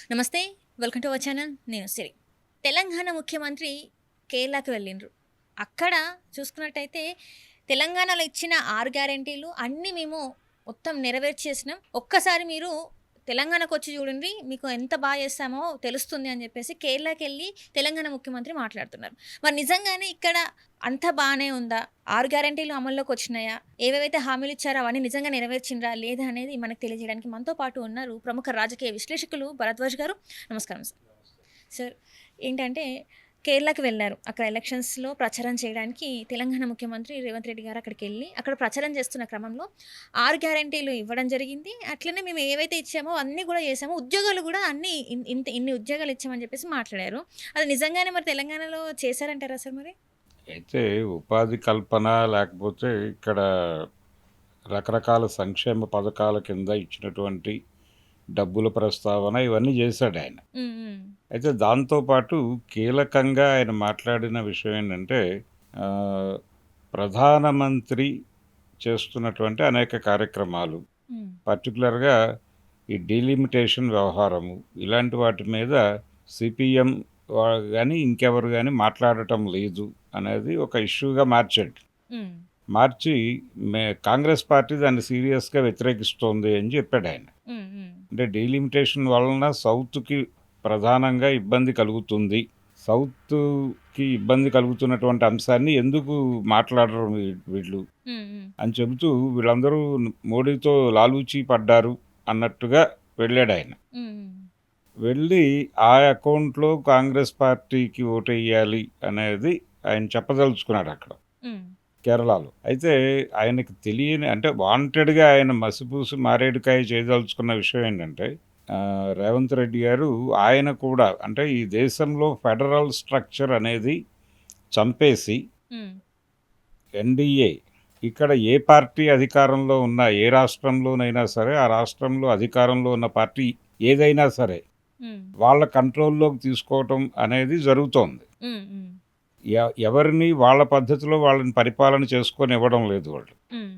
నమస్తే. Welcome to our channel. నేను సిరి. తెలంగాణ ముఖ్యమంత్రి కేరళకి వెళ్ళిండ్రు. అక్కడ చూసుకున్నట్టయితే తెలంగాణలో ఇచ్చిన 6 గ్యారంటీలు అన్నీ మేము మొత్తం నెరవేర్చేసినాం. ఒక్కసారి మీరు తెలంగాణకొచ్చి చూడండి. మీకు ఎంత చేస్తామో తెలుస్తుంది అని చెప్పేసి కేరళకెళ్ళి తెలంగాణ ముఖ్యమంత్రి మాట్లాడుతున్నారు. మరి నిజంగానే ఇక్కడ అంతా బానే ఉందా? 6 గ్యారంటీలు అమల్లోకొచ్చినాయా? ఏవేవైతే హామీలు ఇచ్చారో అవన్నీ నిజంగా నెరవేర్చిండ్రా? లేదా? అనేది మనకు తెలియజేయడానికి మనతో పాటు ఉన్నారు ప్రముఖ రాజకీయ విశ్లేషకులు భరద్వాజ్ గారు. నమస్కారం సార్. సార్ ఏంటంటే కేరళకి వెళ్లారు. అక్కడ ఎలక్షన్స్‌లో ప్రచారం చేయడానికి తెలంగాణ ముఖ్యమంత్రి రేవంత్ రెడ్డి గారు అక్కడికెళ్ళి, అక్కడ ప్రచారం చేస్తున్న క్రమంలో 6 గ్యారంటీలు ఇవ్వడం జరిగింది. అట్లనే మేము ఏవైతే ఇచ్చామో అన్నీ గూడా చేసాము. ఉద్యోగాలు గూడా అన్నీ ఇన్ని ఉద్యోగాలు ఇచ్చామని చెప్పేసి మాట్లాడారు. అది నిజంగానే మరి తెలంగాణలో చేశారంటారా సార్ మరి? అయితే ఉపాధి కల్పన లేకపోతే ఇక్కడ రకరకాల సంక్షేమ పథకాల కింద ఇచ్చినటువంటి డబ్బుల ప్రస్తావన ఇవన్నీ చేశాడు ఆయన. హ్మ్. హ్మ్. అయితే దాంతోపాటు కీలకంగా ఆయన మాట్లాడిన విషయం ఏంటంటే ఆ, ప్రధానమంత్రి చేస్తున్నటువంటి అనేక కార్యక్రమాలు, హ్మ్. పర్టికులర్గా ఈ డీలిమిటేషన్ వ్యవహారము ఇలాంటి వాటి మీద సిపిఎం కానీ ఇంకెవరు కానీ మాట్లాడటం లేదు అనేది ఒక ఇష్యూగా మార్చాడు. హ్మ్. మార్చి కాంగ్రెస్ పార్టీ దాన్ని సీరియస్గా వ్యతిరేకిస్తోంది అని చెప్పాడు ఆయన. హ్మ్. హ్మ్. అంటే డీలిమిటేషన్ వలన సౌత్కి ప్రధానంగా ఇబ్బంది కలుగుతుంది, సౌత్కి ఇబ్బంది కలుగుతున్నటువంటి అంశాన్ని ఎందుకు మాట్లాడరు వీళ్ళు హ్మ్. హ్మ్. అని చెబుతూ వీళ్ళందరూ మోడీతో లాలూచీ పడ్డారు అన్నట్టుగా వెళ్ళాడు ఆయన. హ్మ్. వెళ్ళి ఆ అకౌంట్లో కాంగ్రెస్ పార్టీకి ఓటేయాలి అనేది ఆయన చెప్పదలుచుకున్నాడు అక్కడ హ్మ్. కేరళలో. అయితే ఆయనకి తెలియని, అంటే వాంటెడ్గా ఆయన మసిపూసి మారేడుకాయ చేయదలుచుకున్న విషయం ఏంటంటే రేవంత్ రెడ్డి గారు ఆయన కూడా అంటే ఈ దేశంలో ఫెడరల్ స్ట్రక్చర్ అనేది చంపేసి హ్మ్. ఎన్డీఏ ఇక్కడ ఏ పార్టీ అధికారంలో ఉన్నా, ఏ రాష్ట్రంలోనైనా సరే ఆ రాష్ట్రంలో అధికారంలో ఉన్న పార్టీ ఏదైనా సరే హ్మ్. వాళ్ళ కంట్రోల్లోకి తీసుకోవటం అనేది జరుగుతోంది. హ్మ్. హ్మ్. ఎవరిని వాళ్ళ పద్ధతిలో వాళ్ళని పరిపాలన చేసుకొని ఇవ్వడం లేదు వాళ్ళు. హ్మ్.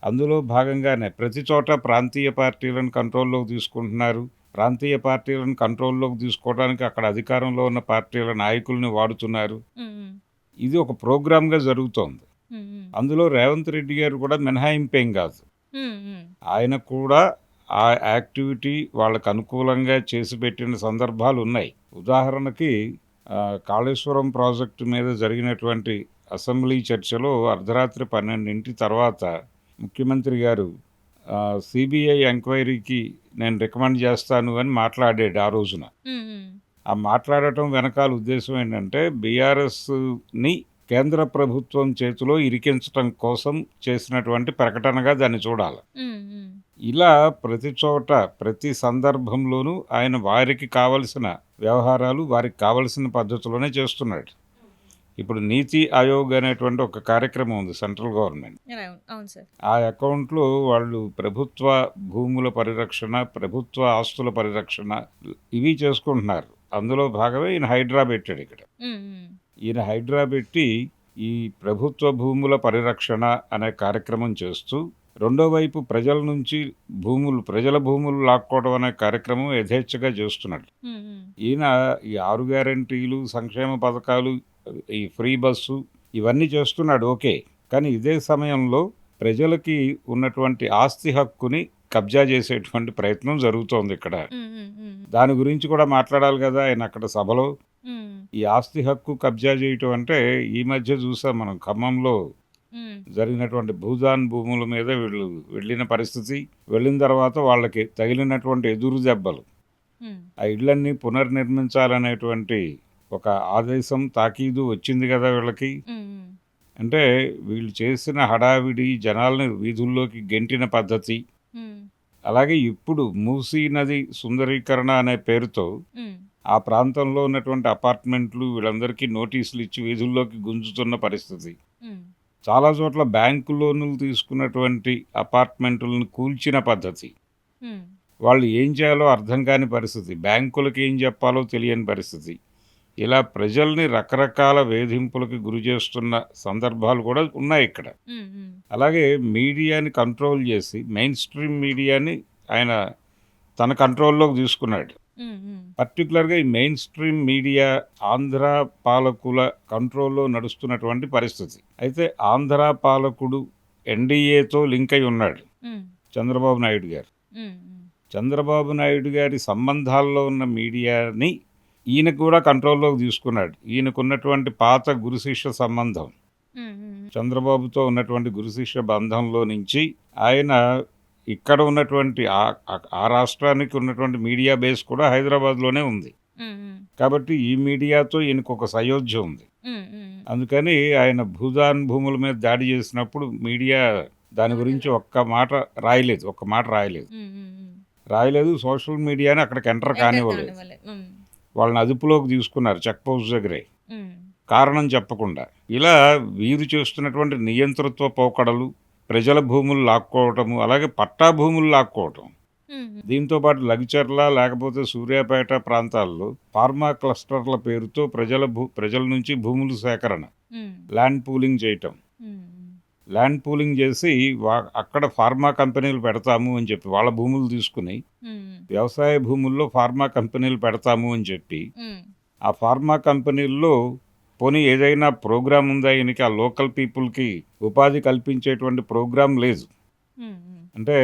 అందులో భాగంగానే ప్రతి చోట ప్రాంతీయ పార్టీలను కంట్రోల్లోకి తీసుకుంటున్నారు. ప్రాంతీయ పార్టీలను కంట్రోల్లోకి తీసుకోవడానికి అక్కడ అధికారంలో ఉన్న పార్టీల నాయకుల్ని వాడుతున్నారు. హ్మ్. ఇది ఒక ప్రోగ్రామ్గా జరుగుతోంది. హ్మ్. హ్మ్. అందులో రేవంత్ రెడ్డి గారు కూడా మినహాయింపేం కాదు. హ్మ్. హ్మ్. ఆయన కూడా ఆ యాక్టివిటీ వాళ్ళకు అనుకూలంగా చేసి పెట్టిన సందర్భాలు ఉన్నాయి. ఉదాహరణకి కాళేశ్వరం ప్రాజెక్టు మీద జరిగినటువంటి అసెంబ్లీ చర్చలో అర్ధరాత్రి 12 తర్వాత ముఖ్యమంత్రి గారు సిబిఐ ఎంక్వైరీకి నేను రికమెండ్ చేస్తాను అని మాట్లాడాడు ఆ రోజున. హ్మ్. హ్మ్. ఆ మాట్లాడటం వెనకాల ఉద్దేశం ఏంటంటే బీఆర్ఎస్ని కేంద్ర ప్రభుత్వం చేతిలో ఇరికించటం కోసం చేసినటువంటి ప్రకటనగా దాన్ని చూడాలి. హ్మ్. హ్మ్. ఇలా ప్రతి చోట ప్రతి సందర్భంలోనూ ఆయన వారికి కావలసిన వ్యవహారాలు వారికి కావలసిన పద్ధతిలోనే చేస్తున్నాడు. ఇప్పుడు నీతి ఆయోగ్ అనేటువంటి ఒక కార్యక్రమం ఉంది సెంట్రల్ గవర్నమెంట్. అవును. అవును సార్. ఆ అకౌంట్లో వాళ్ళు ప్రభుత్వ భూముల పరిరక్షణ, ప్రభుత్వ ఆస్తుల పరిరక్షణ ఇవి చేసుకుంటున్నారు. అందులో భాగమే ఈయన హైడ్రా పెట్టాడు ఇక్కడ. హ్మ్. హ్మ్. ఈయన హైడ్రా పెట్టి ఈ ప్రభుత్వ భూముల పరిరక్షణ అనే కార్యక్రమం చేస్తూ రెండో వైపు ప్రజల నుంచి ప్రజల భూములు లాక్కోవడం అనే కార్యక్రమం యథేచ్ఛగా చేస్తున్నాడు. హ్మ్. హ్మ్. ఈయన ఈ 6 గ్యారంటీలు, సంక్షేమ పథకాలు, ఈ ఫ్రీ బస్సు ఇవన్నీ చేస్తున్నాడు, ఓకే. కానీ ఇదే సమయంలో ప్రజలకి ఉన్నటువంటి ఆస్తి హక్కుని కబ్జా చేసేటువంటి ప్రయత్నం జరుగుతోంది ఇక్కడ. హ్మ్. హ్మ్. హ్మ్. దాని గురించి కూడా మాట్లాడాలి కదా ఆయన అక్కడ సభలో. హ్మ్. ఈ ఆస్తి హక్కు కబ్జా చేయటం అంటే ఈ మధ్య చూసాం మనం ఖమ్మంలో హ్మ్. జరిగినటువంటి భూదాన్ భూముల మీద వీళ్ళు వెళ్ళిన పరిస్థితి. వెళ్ళిన తర్వాత వాళ్ళకి తగిలినటువంటి ఎదురు దెబ్బలు, హ్మ్. ఆ ఇళ్ళన్నీ పునర్నిర్మించాలనేటువంటి ఒక ఆదేశం, తాకీదు వచ్చింది కదా వీళ్ళకి. హ్మ్. హ్మ్. అంటే వీళ్ళు చేసిన హడావిడి, జనాల్ని వీధుల్లోకి గెంటిన పద్ధతి, హ్మ్. అలాగే ఇప్పుడు మూసీ నది సుందరీకరణ అనే పేరుతో హ్మ్. ఆ ప్రాంతంలో ఉన్నటువంటి అపార్ట్మెంట్లు వీళ్ళందరికీ నోటీసులు ఇచ్చి వీధుల్లోకి గుంజుతున్న పరిస్థితి. హ్మ్. చాలా చోట్ల బ్యాంకు లోన్లు తీసుకున్నటువంటి అపార్ట్మెంట్లను కూల్చిన పద్ధతి. హ్మ్. వాళ్ళు ఏం చేయాలో అర్థం కాని పరిస్థితి. బ్యాంకులకు ఏం చెప్పాలో తెలియని పరిస్థితి. ఇలా ప్రజల్ని రకరకాల వేధింపులకు గురి చేస్తున్న సందర్భాలు కూడా ఉన్నాయి ఇక్కడ. హ్మ్. హ్మ్. అలాగే మీడియాని కంట్రోల్ చేసి మెయిన్ స్ట్రీమ్ మీడియాని ఆయన తన కంట్రోల్లోకి తీసుకున్నాడు. హ్మ్. హ్మ్. పర్టికులర్గా ఈ మెయిన్ స్ట్రీమ్ మీడియా ఆంధ్ర పాలకుల కంట్రోల్లో నడుస్తున్నటువంటి పరిస్థితి. అయితే ఆంధ్ర పాలకుడు ఎన్డీఏతో లింక్ అయి ఉన్నాడు హ్మ్. చంద్రబాబు నాయుడు గారు. హ్మ్. హ్మ్. చంద్రబాబు నాయుడు గారి సంబంధాల్లో ఉన్న మీడియాని ఈయన కూడా కంట్రోల్లోకి తీసుకున్నాడు. ఈయనకున్నటువంటి పాత గురు శిష్య సంబంధం, హ్మ్. హ్మ్. చంద్రబాబుతో ఉన్నటువంటి గురు శిష్య బంధంలో నుంచి ఆయన ఇక్కడ ఉన్నటువంటి ఆ రాష్ట్రానికి ఉన్నటువంటి మీడియా బేస్ కూడా హైదరాబాద్లోనే ఉంది. హ్మ్. హ్మ్. కాబట్టి ఈ మీడియాతో ఈయనకు ఒక సయోధ్య ఉంది. హ్మ్. హ్మ్. అందుకని ఆయన భూదాన్ భూముల మీద దాడి చేసినప్పుడు మీడియా దాని గురించి ఒక్క మాట రాయలేదు. హ్మ్. హ్మ్. హ్మ్. రాయలేదు. సోషల్ మీడియాని అక్కడికి ఎంటర్ ఎంటర్ కానివ్వలేదు. కానివ్వలేదు. హ్మ్. వాళ్ళని అదుపులోకి తీసుకున్నారు చెక్ పోస్ట్ దగ్గరే. హ్మ్. కారణం చెప్పకుండా. ఇలా వీరు చేస్తున్నటువంటి నియంతృత్వ పోకడలు, ప్రజల భూములు లాక్కోవటము, అలాగే పట్టా భూములు లాక్కోవటం. హ్మ్. హ్మ్. దీంతో పాటు లగిచర్ల లేకపోతే సూర్యాపేట ప్రాంతాల్లో ఫార్మా క్లస్టర్ల పేరుతో ప్రజల నుంచి భూములు సేకరణ, హ్మ్. ల్యాండ్ పూలింగ్ చేయటం. హ్మ్. ల్యాండ్ పూలింగ్ చేసి అక్కడ ఫార్మా కంపెనీలు పెడతాము అని చెప్పి వాళ్ళ భూములు తీసుకుని హ్మ్. వ్యవసాయ భూముల్లో ఫార్మా కంపెనీలు పెడతాము అని చెప్పి హ్మ్. ఆ ఫార్మా కంపెనీల్లో పోనీ ఏదైనా ప్రోగ్రామ్ ఉందా ఈయనకి ఆ లోకల్ పీపుల్కి ఉపాధి కల్పించేటువంటి ప్రోగ్రామ్ లేదు. హ్మ్. హ్మ్. అంటే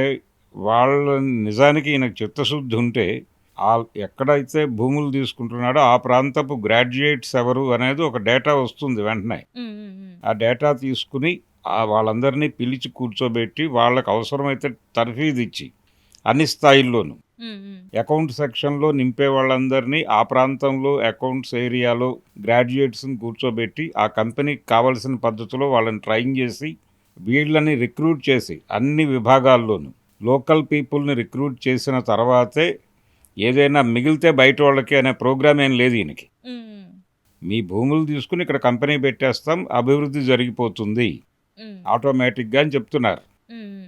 వాళ్ళ నిజానికి ఈయనకు చిత్తశుద్ధి ఉంటే ఆ ఎక్కడైతే భూములు తీసుకుంటున్నాడో ఆ ప్రాంతపు గ్రాడ్యుయేట్స్ ఎవరు అనేది ఒక డేటా వస్తుంది వెంటనే. హ్మ్. హ్మ్. ఆ డేటా తీసుకుని వాళ్ళందరినీ పిలిచి కూర్చోబెట్టి వాళ్ళకు అవసరమైతే తర్ఫీదు ఇచ్చి అన్ని స్థాయిల్లోనూ హ్మ్. హ్మ్. అకౌంట్ సెక్షన్లో నింపే వాళ్ళందరినీ ఆ ప్రాంతంలో అకౌంట్స్ ఏరియాలో గ్రాడ్యుయేట్స్ని కూర్చోబెట్టి ఆ కంపెనీకి కావలసిన పద్ధతిలో వాళ్ళని ట్రైన్ చేసి వీళ్ళని రిక్రూట్ చేసి అన్ని విభాగాల్లోనూ లోకల్ పీపుల్ని రిక్రూట్ చేసిన తర్వాతే ఏదైనా మిగిలితే బయట వాళ్ళకి అనే ప్రోగ్రామ్ ఏం లేదు ఈయనకి. హ్మ్. మీ భూములు తీసుకుని ఇక్కడ కంపెనీ పెట్టేస్తాం, అభివృద్ధి జరిగిపోతుంది హ్మ్. ఆటోమేటిక్గా అని చెప్తున్నారు. హ్మ్.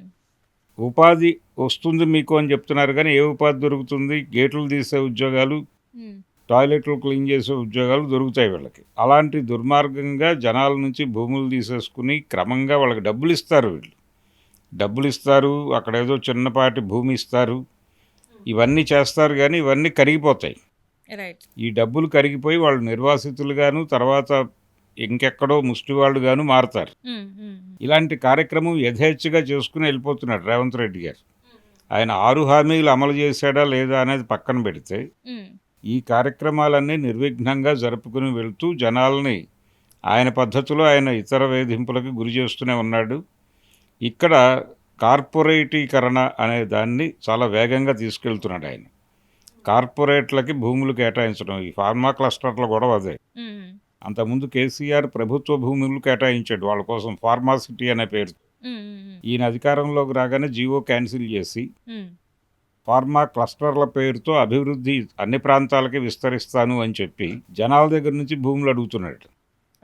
ఉపాధి వస్తుంది మీకు అని చెప్తున్నారు కానీ ఏ ఉపాధి దొరుకుతుంది? గేట్లు తీసే ఉద్యోగాలు, హ్మ్. టాయిలెట్లు క్లీన్ చేసే ఉద్యోగాలు దొరుకుతాయి వీళ్ళకి. అలాంటి దుర్మార్గంగా జనాల నుంచి భూములు తీసేసుకుని క్రమంగా వాళ్ళకి డబ్బులు ఇస్తారు వీళ్ళు. డబ్బులు ఇస్తారు, అక్కడేదో చిన్నపాటి భూమి ఇస్తారు. ఇవన్నీ చేస్తారు కానీ ఇవన్నీ కరిగిపోతాయి. రైట్. ఈ డబ్బులు కరిగిపోయి వాళ్ళు నిర్వాసితులుగాను, తర్వాత ఇంకెక్కడో ముష్టివాళ్ళుగాను మారతారు. హ్మ్. హ్మ్. ఇలాంటి కార్యక్రమం యథేచ్ఛగా చేసుకుని వెళ్ళిపోతున్నాడు రేవంత్ రెడ్డి గారు. ఆయన 6 హామీలు అమలు చేశాడా లేదా అనేది పక్కన పెడితే హ్మ్. ఈ కార్యక్రమాలన్నీ నిర్విఘ్నంగా జరుపుకుని వెళ్తూ జనాల్ని ఆయన పద్ధతిలో ఆయన ఇతర వేధింపులకు గురి చేస్తూనే ఉన్నాడు. ఇక్కడ కార్పొరేటీకరణ అనే దాన్ని చాలా వేగంగా తీసుకెళ్తున్నాడు ఆయన. కార్పొరేట్లకి భూములు కేటాయించడం, ఈ ఫార్మా క్లస్టర్ల గొడవ అదే. హ్మ్. అంతకుముందు కేసీఆర్ ప్రభుత్వ భూములు కేటాయించాడు వాళ్ళ కోసం ఫార్మాసిటీ అనే పేరు. హ్మ్. హ్మ్. ఈయన అధికారంలోకి రాగానే జీవో క్యాన్సిల్ చేసి హ్మ్. ఫార్మా క్లస్టర్ల పేరుతో అభివృద్ధి అన్ని ప్రాంతాలకి విస్తరిస్తాను అని చెప్పి జనాల దగ్గర నుంచి భూములు అడుగుతున్నాడు.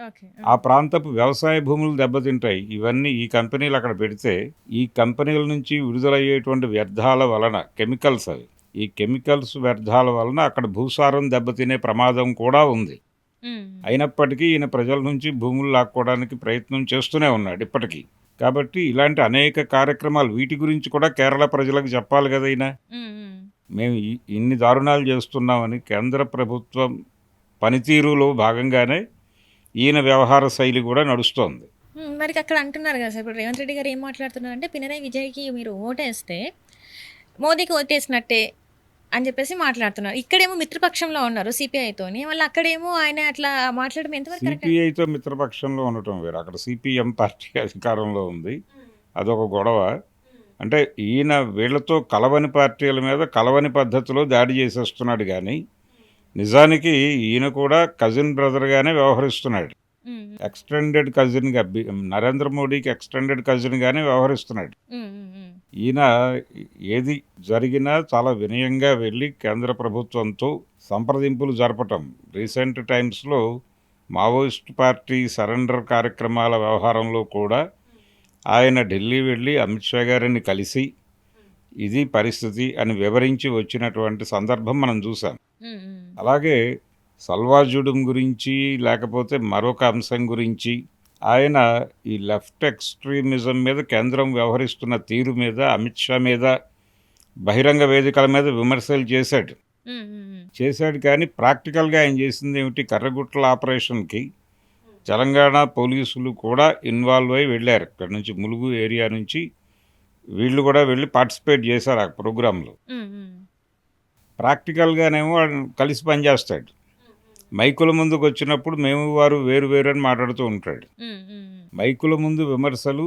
ఓకే. ఆ ప్రాంతపు వ్యవసాయ భూములు దెబ్బతింటాయి. ఇవన్నీ ఈ కంపెనీలు అక్కడ పెడితే ఈ కంపెనీల నుంచి విడుదలయ్యేటువంటి వ్యర్థాల వలన కెమికల్స్ అవి. ఈ కెమికల్స్ వ్యర్థాల వలన అక్కడ భూసారం దెబ్బతినే ప్రమాదం కూడా ఉంది. హ్మ్. అయినప్పటికీ ఈయన ప్రజల నుంచి భూములు లాక్కోవడానికి ప్రయత్నం చేస్తూనే ఉన్నాడు ఇప్పటికీ. కాబట్టి ఇలాంటి అనేక కార్యక్రమాలు వీటి గురించి కూడా కేరళ ప్రజలకు చెప్పాలి కదా ఈయన. హ్మ్. హ్మ్. మేము ఇన్ని దారుణాలు చేస్తున్నామని కేంద్ర ప్రభుత్వం పనితీరులో భాగంగానే ఈయన వ్యవహార శైలి కూడా నడుస్తోంది. హ్మ్. మరికక్కడ అంటున్నారు గదా సార్! ఇప్పుడు రేవంత్ రెడ్డి గారు ఏం మాట్లాడుతున్నారంటే, పినరయి విజయ్‌కి మీరు ఓటేస్తే, మోదీకి ఓటేసినట్టే అని జెప్పేసి మాట్లాడుతున్నారు. ఇక్కడేమో మిత్రపక్షంలో ఉన్నారు సీపీఐతోని. మళ్ళీ అక్కడేమో ఆయన అట్లా మాట్లాడడం ఎంతవరకు కరెక్ట్ అండి? సిపిఐతో మిత్రపక్షంలో ఉండటం వేరు. అక్కడ సిపిఎం పార్టీ అధికారంలో ఉంది. అదొక గొడవ. అంటే ఈయన వీళ్ళతో కలవని పార్టీల మీద కలవని పద్ధతిలో దాడి చేసేస్తున్నాడు కానీ నిజానికి ఈయన కూడా కజిన్ బ్రదర్గానే వ్యవహరిస్తున్నాడు. హ్మ్. ఎక్స్టెండెడ్ కజిన్గా నరేంద్ర మోడీకి ఎక్స్టెండెడ్ కజిన్గానే వ్యవహరిస్తున్నాడు. హ్మ్. హ్మ్. హ్మ్. ఈయన ఏది జరిగినా చాలా వినయంగా వెళ్ళి కేంద్ర ప్రభుత్వంతో సంప్రదింపులు జరపటం. రీసెంట్ టైమ్స్లో మావోయిస్ట్ పార్టీ సరెండర్ కార్యక్రమాల వ్యవహారంలో కూడా ఆయన ఢిల్లీ వెళ్ళి అమిత్ షా గారిని కలిసి ఇది పరిస్థితి అని వివరించి వచ్చినటువంటి సందర్భం మనం చూసాం. హ్మ్. హ్మ్. అలాగే సల్వాజుడుం గురించి లేకపోతే మరొక అంశం గురించి ఆయన ఈ లెఫ్ట్ ఎక్స్ట్రీమిజం మీద కేంద్రం వ్యవహరిస్తున్న తీరు మీద అమిత్ షా మీద బహిరంగ వేదికల మీద విమర్శలు చేశాడు. హ్మ్. హ్మ్. హ్మ్. చేశాడు కానీ ప్రాక్టికల్గా ఆయన చేసింది ఏమిటి, కర్రగుట్టల ఆపరేషన్కి తెలంగాణ పోలీసులు కూడా ఇన్వాల్వ్ అయి వెళ్ళారు. ఇక్కడ నుంచి ములుగు ఏరియా నుంచి వీళ్ళు కూడా వెళ్ళి పార్టిసిపేట్ చేశారు ఆ ప్రోగ్రాంలో. హ్మ్. హ్మ్. ప్రాక్టికల్గానేమో వాడు కలిసి పనిచేస్తాడు. మైకుల ముందుకు వచ్చినప్పుడు మేము వారు వేరు వేరు అని మాట్లాడుతూ ఉంటాడు. హ్మ్. హ్మ్. మైకుల ముందు విమర్శలు,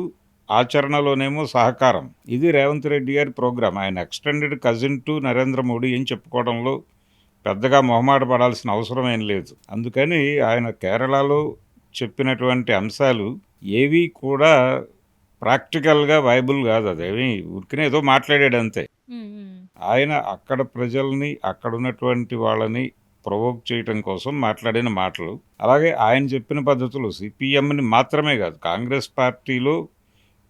ఆచరణలోనేమో సహకారం. ఇది రేవంత్ రెడ్డి గారి ప్రోగ్రాం. ఆయన extended cousin to Narendra Modi అని చెప్పుకోవడంలో పెద్దగా మొహమాట పడాల్సిన అవసరం ఏం లేదు. అందుకని ఆయన కేరళలో చెప్పినటువంటి అంశాలు ఏవి కూడా ప్రాక్టికల్గా వైబుల్ కాదు. అదేమి ఊరికనే ఏదో మాట్లాడాడు అంతే. హ్మ్. హ్మ్. ఆయన అక్కడ ప్రజల్ని, అక్కడ ఉన్నటువంటి వాళ్ళని ప్రొవోక్ చేయటం కోసం మాట్లాడిన మాటలు, అలాగే ఆయన చెప్పిన పద్ధతులు సిపిఎంని మాత్రమే కాదు, కాంగ్రెస్ పార్టీలో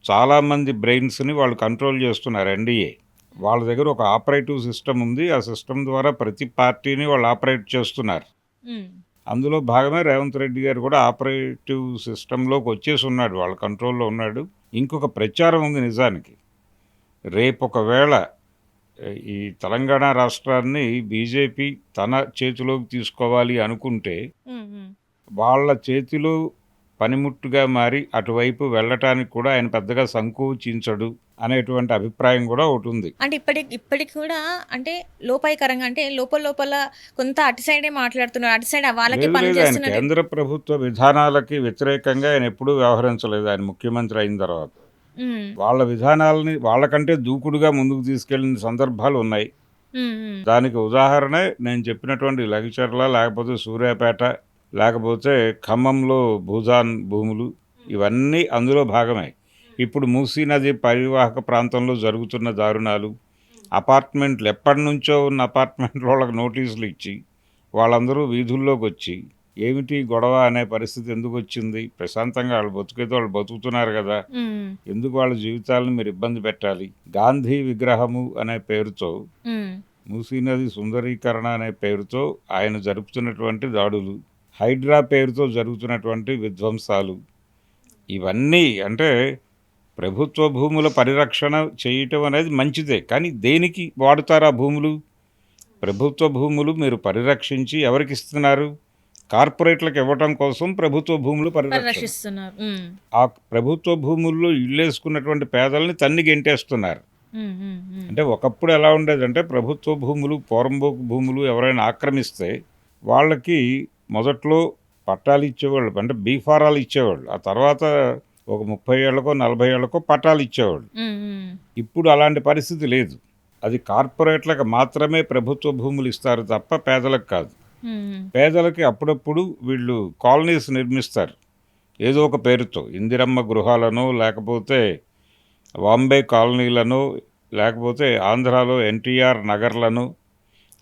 చాలామంది బ్రెయిన్స్ని వాళ్ళు కంట్రోల్ చేస్తున్నారు. ఎన్డీఏ వాళ్ళ దగ్గర ఒక ఆపరేటివ్ సిస్టమ్ ఉంది. ఆ సిస్టమ్ ద్వారా ప్రతి పార్టీని వాళ్ళు ఆపరేట్ చేస్తున్నారు. హ్మ్. అందులో భాగమే రేవంత్ రెడ్డి గారు కూడా ఆపరేటివ్ సిస్టంలోకి వచ్చేసి ఉన్నాడు, వాళ్ళ కంట్రోల్లో ఉన్నాడు. ఇంకొక ప్రచారం ఉంది నిజానికి. రేపు ఒకవేళ ఈ తెలంగాణ రాష్ట్రాన్ని బీజేపీ తన చేతిలోకి తీసుకోవాలి అనుకుంటే హ్మ్. హ్మ్. వాళ్ళ చేతిలో పనిముట్టుగా మారి అటువైపు వెళ్ళటానికి కూడా ఆయన పెద్దగా సంకోచించడు అనేటువంటి అభిప్రాయం కూడా ఒకటి ఉంది. అంటే ఇప్పటికి కూడా అంటే లోపాయికరంగా అంటే లోపల కొంత అటు సైడే మాట్లాడుతున్నారు. అటు సైడ్ వాళ్ళకే లేదు పనులు లేదు, ఆయన చేస్తున్నట్టు. కేంద్ర ప్రభుత్వ విధానాలకి వ్యతిరేకంగా ఆయన ఎప్పుడూ వ్యవహరించలేదు. ఆయన ముఖ్యమంత్రి అయిన తర్వాత హ్మ్. వాళ్ళ విధానాలని వాళ్ళకంటే దూకుడుగా ముందుకు తీసుకెళ్లిన సందర్భాలు ఉన్నాయి. హ్మ్. హ్మ్. దానికి ఉదాహరణే నేను చెప్పినటువంటి లగిచర్ల, లేకపోతే సూర్యాపేట, లేకపోతే ఖమ్మంలో భూజాన్ భూములు, ఇవన్నీ అందులో భాగమే. ఇప్పుడు మూసీ నది పరివాహక ప్రాంతంలో జరుగుతున్న దారుణాలు, అపార్ట్మెంట్లు ఎప్పటి నుంచో ఉన్న అపార్ట్మెంట్ల వాళ్ళకి నోటీసులు ఇచ్చి వాళ్ళందరూ వీధుల్లోకి వచ్చి ఏమిటి గొడవ అనే పరిస్థితి ఎందుకు వచ్చింది, ప్రశాంతంగా వాళ్ళు బతుకేదో వాళ్ళు బతుకుతున్నారు కదా, హ్మ్. ఎందుకు వాళ్ళ జీవితాలను మీరు ఇబ్బంది పెట్టాలి. గాంధీ విగ్రహము అనే పేరుతో, హ్మ్. మూసీ నది సుందరీకరణ అనే పేరుతో ఆయన జరుపుతున్నటువంటి దాడులు, హైడ్రా పేరుతో జరుగుతున్నటువంటి విధ్వంసాలు, ఇవన్నీ అంటే ప్రభుత్వ భూముల పరిరక్షణ చేయటం అనేది మంచిదే. కానీ దేనికి వాడుతారు ఆ భూములు? ప్రభుత్వ భూములు మీరు పరిరక్షించి ఎవరికి ఇస్తున్నారు? కార్పొరేట్లకు ఇవ్వటం కోసం ప్రభుత్వ భూములు పరిరక్షణ. పరిరక్షిస్తున్నారు. హ్మ్. ఆ ప్రభుత్వ భూముల్లో ఇళ్ళేసుకున్నటువంటి పేదల్ని తన్ని గెంటేస్తున్నారు. హ్మ్. హ్మ్. హ్మ్. అంటే ఒకప్పుడు ఎలా ఉండేదంటే ప్రభుత్వ భూములు, పోరంబోకు భూములు ఎవరైనా ఆక్రమిస్తే వాళ్ళకి మొదట్లో పట్టాలు ఇచ్చేవాళ్ళు, అంటే బీఫారాలు ఇచ్చేవాళ్ళు. ఆ తర్వాత ఒక 30 ఏళ్లకో 40 ఏళ్లకో పట్టాలు ఇచ్చేవాళ్ళు. హ్మ్. హ్మ్. ఇప్పుడు అలాంటి పరిస్థితి లేదు. అది కార్పొరేట్లకు మాత్రమే ప్రభుత్వ భూములు ఇస్తారు తప్ప పేదలకు కాదు. హ్మ్. పేదలకి అప్పుడప్పుడు వీళ్ళు కాలనీస్ నిర్మిస్తారు ఏదో ఒక పేరుతో, ఇందిరమ్మ గృహాలను, లేకపోతే వాంబే కాలనీలను, లేకపోతే ఆంధ్రాలో ఎన్టీఆర్ నగర్లను,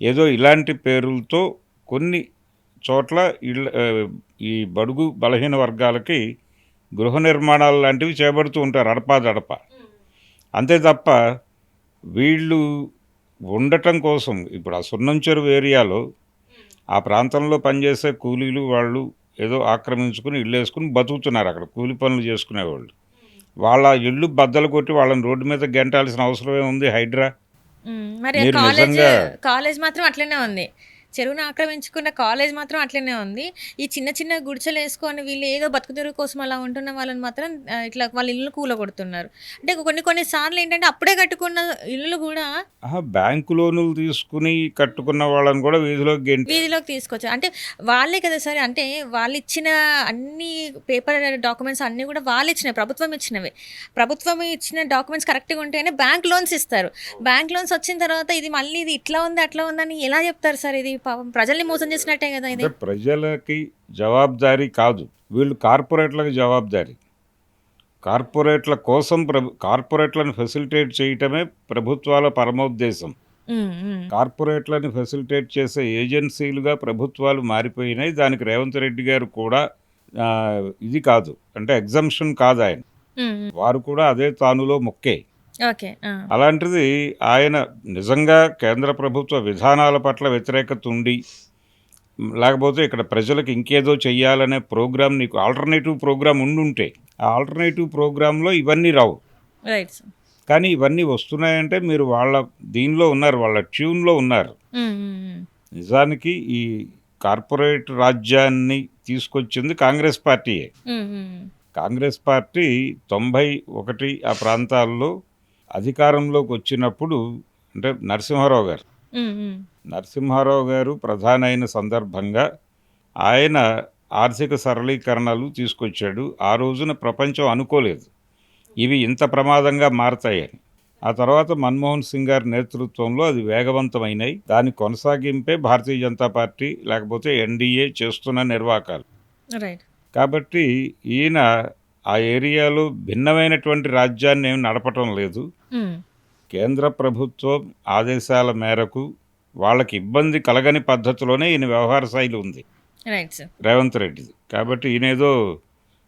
ఏదో ఇలాంటి పేరులతో కొన్ని చోట్ల ఈ బడుగు బలహీన వర్గాలకి గృహ నిర్మాణాలు లాంటివి చేపడుతూ ఉంటారు అడపాదడప. అంతే తప్ప వీళ్ళు ఉండటం కోసం ఇప్పుడు ఆ సున్నం చెరువు ఏరియాలో ఆ ప్రాంతంలో పనిచేసే కూలీలు వాళ్ళు ఏదో ఆక్రమించుకుని ఇల్లు వేసుకుని బతుకుతున్నారు అక్కడ కూలి పనులు చేసుకునేవాళ్ళు. వాళ్ళ ఇళ్ళు బద్దలు కొట్టి వాళ్ళని రోడ్డు మీద గెంటాల్సిన అవసరమే ఉంది హైడ్రా? హ్మ్. మరి మీరు నిజంగా కాలేజ్ మాత్రం అట్లనే ఉంది. చెరువును ఆక్రమించుకున్న కాలేజ్ మాత్రం అట్లనే ఉంది. ఈ చిన్న చిన్న గుడిసెలేసుకొని వీళ్ళు ఏదో బతుకుదెరువు కోసం అలా ఉంటున్న వాళ్ళని మాత్రం ఇట్లా వాళ్ళ ఇల్లులు కూలగొడుతున్నారు. అంటే కొన్ని సార్లు ఏంటంటే అప్పుడే కట్టుకున్న ఇల్లులు గూడా బ్యాంకు లోనులు తీసుకుని కట్టుకున్న వాళ్ళని కూడా వీధిలోకి గెంటారు. వీధిలోకి తీసుకొచ్చారు. అంటే వాళ్ళే కదా సరే అంటే వాళ్ళిచ్చిన అన్ని పేపర్ డాక్యుమెంట్స్ అన్నీ కూడా వాళ్ళిచ్చినవి. ప్రభుత్వం ఇచ్చినవే. ప్రభుత్వం ఇచ్చిన డాక్యుమెంట్స్ కరెక్ట్‌గా ఉంటేనే బ్యాంక్ లోన్స్ ఇస్తారు. బ్యాంక్ లోన్స్ వచ్చిన తర్వాత ఇది మళ్ళీ ఇది ఇట్లా ఉంది, అట్లా ఉందని ఎలా చెప్తారు సార్ ఇది? పాపం ప్రజల్ని మోసం చేసినట్టే కదా అంటే ఇది. ప్రజలకి జవాబుదారీ కాదు, వీళ్ళు కార్పొరేట్లకు జవాబుదారీ. కార్పొరేట్ల కోసం కార్పొరేట్లను ఫెసిలిటేట్ చేయటమే ప్రభుత్వాల పరమోద్దేశం. హ్మ్. హ్మ్. కార్పొరేట్లను ఫెసిలిటేట్ చేసే ఏజెన్సీలుగా ప్రభుత్వాలు మారిపోయినాయి. దానికి రేవంత్ రెడ్డి గారు కూడా ఆ, ఇది కాదు, అంటే ఎగ్జంప్షన్ కాదు ఆయన. హ్మ్. హ్మ్. వారు కూడా అదే తానులో మొక్కే. ఓకే. ఆ! అలాంటిది ఆయన నిజంగా కేంద్ర ప్రభుత్వ విధానాల పట్ల వ్యతిరేకత ఉండి, లేకపోతే ఇక్కడ ప్రజలకు ఇంకేదో చెయ్యాలనే ప్రోగ్రామ్, నీకు ఆల్టర్నేటివ్ ప్రోగ్రామ్ ఉండుంటే ఆ ఆల్టర్నేటివ్ ప్రోగ్రాంలో ఇవన్నీ రావు. Right sir. కానీ ఇవన్నీ వస్తున్నాయంటే మీరు వాళ్ళ దీనిలో ఉన్నారు, వాళ్ళ ట్యూన్లో ఉన్నారు. ఉమ్, ఉమ్, నిజానికి ఈ కార్పొరేట్ రాజ్యాన్ని తీసుకొచ్చింది కాంగ్రెస్ పార్టీయే. ఉమ్, ఉమ్, కాంగ్రెస్ పార్టీ 91 ఆ ప్రాంతాల్లో అధికారంలోకి వచ్చినప్పుడు, అంటే నరసింహారావు గారు ఉమ్, ఉమ్, నరసింహారావు గారు ప్రధాని అయిన సందర్భంగా ఆయన ఆర్థిక సరళీకరణలు తీసుకొచ్చాడు. ఆ రోజున ప్రపంచం అనుకోలేదు ఇవి ఇంత ప్రమాదంగా మారతాయని. ఆ తర్వాత మన్మోహన్ సింగ్ గారి నేతృత్వంలో అది వేగవంతమైనాయి. దాని కొనసాగింపే భారతీయ జనతా పార్టీ లేకపోతే ఎన్డీఏ చేస్తున్న నిర్వాకాలు. రైట్. కాబట్టి ఈయన ఆ ఏరియాలో భిన్నమైనటువంటి రాజ్యాన్ని ఏమి నడపటం లేదు. ఉమ్, కేంద్ర ప్రభుత్వం ఆదేశాల మేరకు వాళ్ళకి ఇబ్బంది కలగని పద్ధతిలోనే ఈయన వ్యవహార శైలి ఉంది రైట్ సార్. రేవంత్ రెడ్డిది. కాబట్టి ఈయనేదో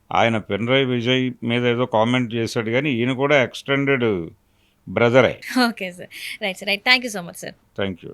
ఆయన పినరయ్ విజయ్ మీద ఏదో కామెంట్ చేశాడు, కానీ ఈయన కూడా ఎక్స్టెండెడ్ బ్రదరే. Okay sir. Right sir. Right. Thank you so much sir. Thank you.